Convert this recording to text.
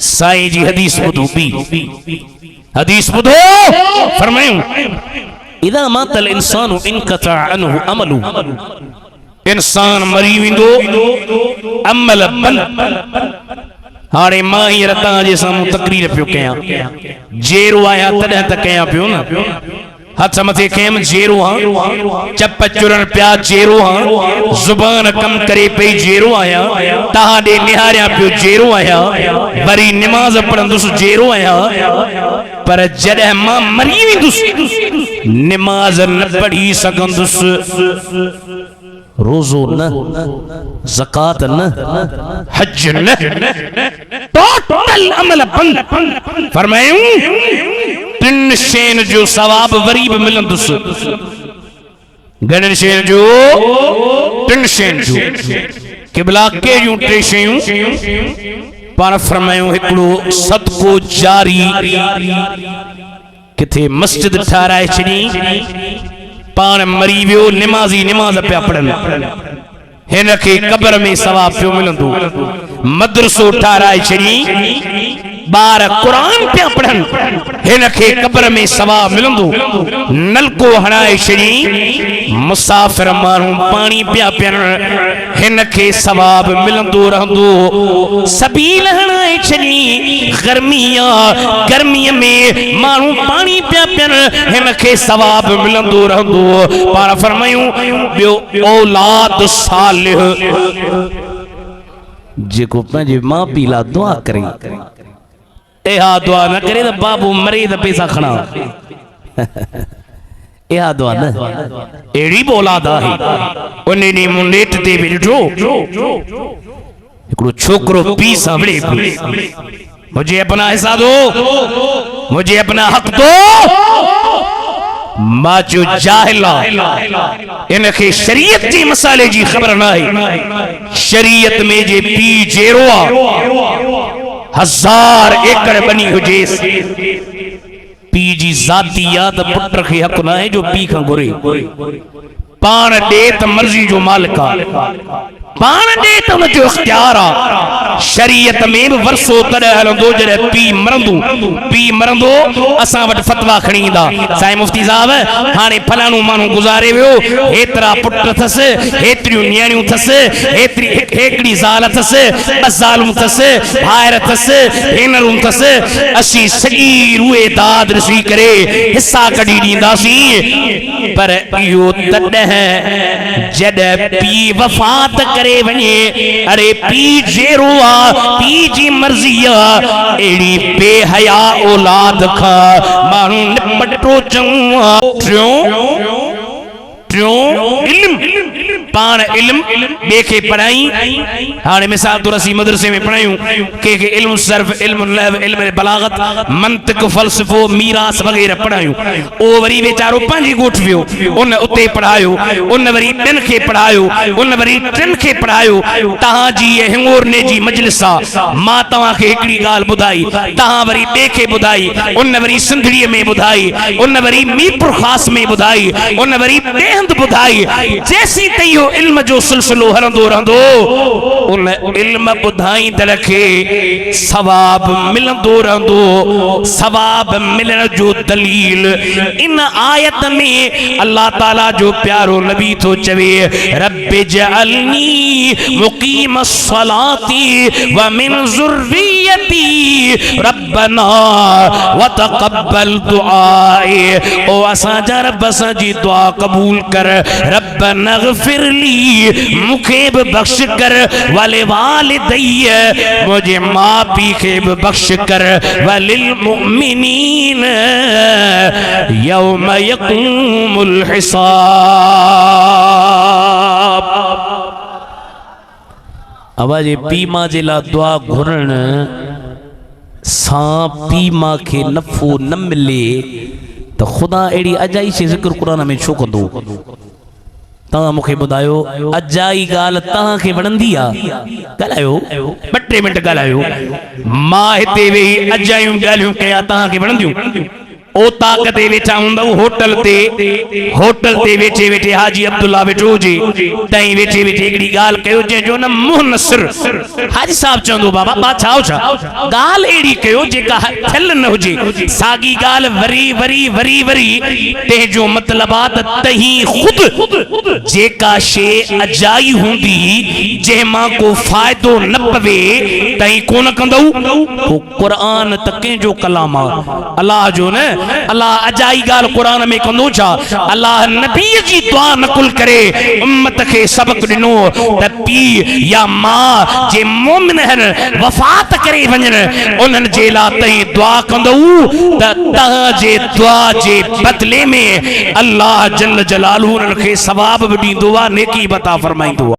साईं जी हदीस बुधो बी हदीस बुधो फरमायूं इदा मातल इंसानु इनकता अनहु अमलु इंसान मरी विंदो अमल बंद हाणे मां हींअर तव्हांजे साम्हूं तकरीर पियो कयां जेरो आया तॾहिं त कयां पियो न हथ मथे खेम जेरो हां चप चुरन पिया जेरो हां जुबान कम करे पई जेरो आया तहां दे निहारिया पियो जेरो आया वरी नमाज पढ़ंदुस जेरो आया पर जॾहिं मां मरी वेंदुसि नमाज न पढ़ी सघंदुस रोज़ो न ज़कात न हज न टोटल अमल बंद फरमायूं टिन शयुनि जो सवाब वरी बि मिलंदुस घणनि शयुनि जो टिन शयुनि जो क़िबला के जूं टे शयूं पाण फरमायूं हिकिड़ो सदको जारी किथे मस्जिद ठाराए छॾी पान मरी वियो निमाज़ी निमाज़ पिया पढ़नि हिन खे क़ब्र में सवाब पियो मिलंदो मदरसो ठाराए छॾी बार कुरान पिया पढ़नि हिन खे क़ब्र में सवाब मिलंदो नलको हणाए छॾी मुसाफ़िर माण्हू पाणी पिया पीअनि हिन खे सवाब मिलंदो रहंदो सबील हणाए छॾी गर्मीअ में माण्हू पाणी पिया पीअनि हिन खे सवाब मिलंदो रहंदो पाण फरमायूं ॿियो औलाद सालिह जेको पंहिंजे माउ पीउ लाइ दुआ करे इहा दुआ न करे त बाबू मरे त पैसा खणा इहा दुआ न अहिड़ी बि औलाद आहे उन ॾींहुं मूं नेट ते बि ॾिठो हिकिड़ो छोकिरो पीउ सां विड़े पियो मुझे अपना हिस्सा दो मुझे अपना हक दो मां जो जाहिला इनखे शरीयत जी मसाले जी ख़बर न आहे शरीयत में जे पीउ जेरो आहे 1000 एकड़ बनी हुजेस पीउ जी ज़ाती या त पुट खे हक़ न आहे जो पीउ खां घुरे पाण ॾे त मर्ज़ी जो मालिक आहे पाण ॾे त उन जो इख्तियार आहे शरीयत में बि वरसो तॾहिं हलंदो जॾहिं पीउ मरंदो असां वटि फतवा खणी ईंदा साईं मुफ्ती साहब हाणे फलाणो माण्हू गुज़ारे वियो हेतिरा पुट अथसि हेतिरियूं नियाणियूं अथसि हिकिड़ी ज़ाल अथसि 2 ज़ालूं अथसि भाइर अथसि भेनरूं अथसि असीं सॼी रूए दाद ॾिसी करे हिसा कढी ॾींदासीं पर इहो तॾहिं जॾहिं पीउ वफ़ात करे वञे अरे पीउ जेरो आहे पीउ जी मर्ज़ी आहे अहिड़ी बेहया औलाद खां माण्हू निपटो चऊं इल्म पाण इल्म ॿिए खे पढ़ाई हाणे मिसाल तौर असीं मदरसे में पढ़ायूं कंहिंखे इल्म सर्फ इल्म लहव इल्म बलागत मंतिक फ़लसफ़ो मीरास वग़ैरह पढ़ायूं उहो वरी वीचारो पंहिंजी ॻोठ वियो उन उते पढ़ायो उन वरी ॿियनि खे पढ़ायो उन वरी 3 खे पढ़ायो तव्हांजी हिंगोरने जी मजलिस आहे मां तव्हांखे हिकिड़ी ॻाल्हि ॿुधाई तव्हां वरी ॿिए खे ॿुधाई उन वरी सिंधड़ीअ में ॿुधाई उन वरी मीरपुर ख़ास में ॿुधाई उन वरी ॿिए हंधि ॿुधाई जेसीं ताईं इल्म जो सिलसिलो हलंदो रहंदो उन इल्म ॿुधाईंदड़ खे सवाब मिलंदो रहंदो सवाब मिलण जो दलील इन आयत में अल्लाह ताला जो प्यारो नबी थो चवे रब्बि जअलनी मुकीमस सलाती व मिन ज़ुर्रियती रब्बना व तक़ब्बल दुआए ओ असांजा रब असांजी दुआ क़बूल कर रब्बना ग़फ़िरली मुखे भी बख्श कर वाले वालिदैय मुझे माँ पी के भी बख्श कर वलिल मुमिनीन यौम यक़ूमुल हिसाब आवाज़ पी माँ जे ला दुआ घुरण सां पी माँ के नफ़ो न मिले तो खुदा अड़ी अजाई से ज़िक्र कुरान में छो कंदो तव्हां मूंखे ॿुधायो अजाई ॻाल्हि तव्हांखे वणंदी आहे ॻाल्हायो 2-3 मिंट ॻाल्हायो मां हिते वेही अजायूं ॻाल्हियूं कया तव्हांखे वणंदियूं ओ ताकत वेठा हूंदव होटल ते वेठे वेठे हाजी अब्दुल्ला वेठो हुजे तई वेठे वेठे हिकिड़ी ॻाल्हि कयो जंहिंजो न मुंहुं नसर हाजी साहब चवंदो बाबा बादशाह छा ॻाल्हि अहिड़ी कयो जेका थियल न हुजे साॻी ॻाल्हि वरी वरी वरी वरी तंहिंजो मतिलबु आहे त तही ख़ुदि जेका शइ अजाई हूंदी जंहिंमां को फ़ाइदो न पवे तई कोन कंदव क़ुरान त कंहिंजो कलाम आहे अल्लाह जो न अल्लाह अजाई गाल कुरान में कंदो छा अल्लाह नबी जी दुआ नकुल करे उम्मत के सबक दिनो त पी या मां जे मोमिन हन वफात करे वञन उन्हन जे ला तई दुआ कंदो त तहां जे दुआ जे बदले में अल्लाह जल जलालहू उन्हन के सवाब भी दींदो आ नेकी बता फरमाइंदो।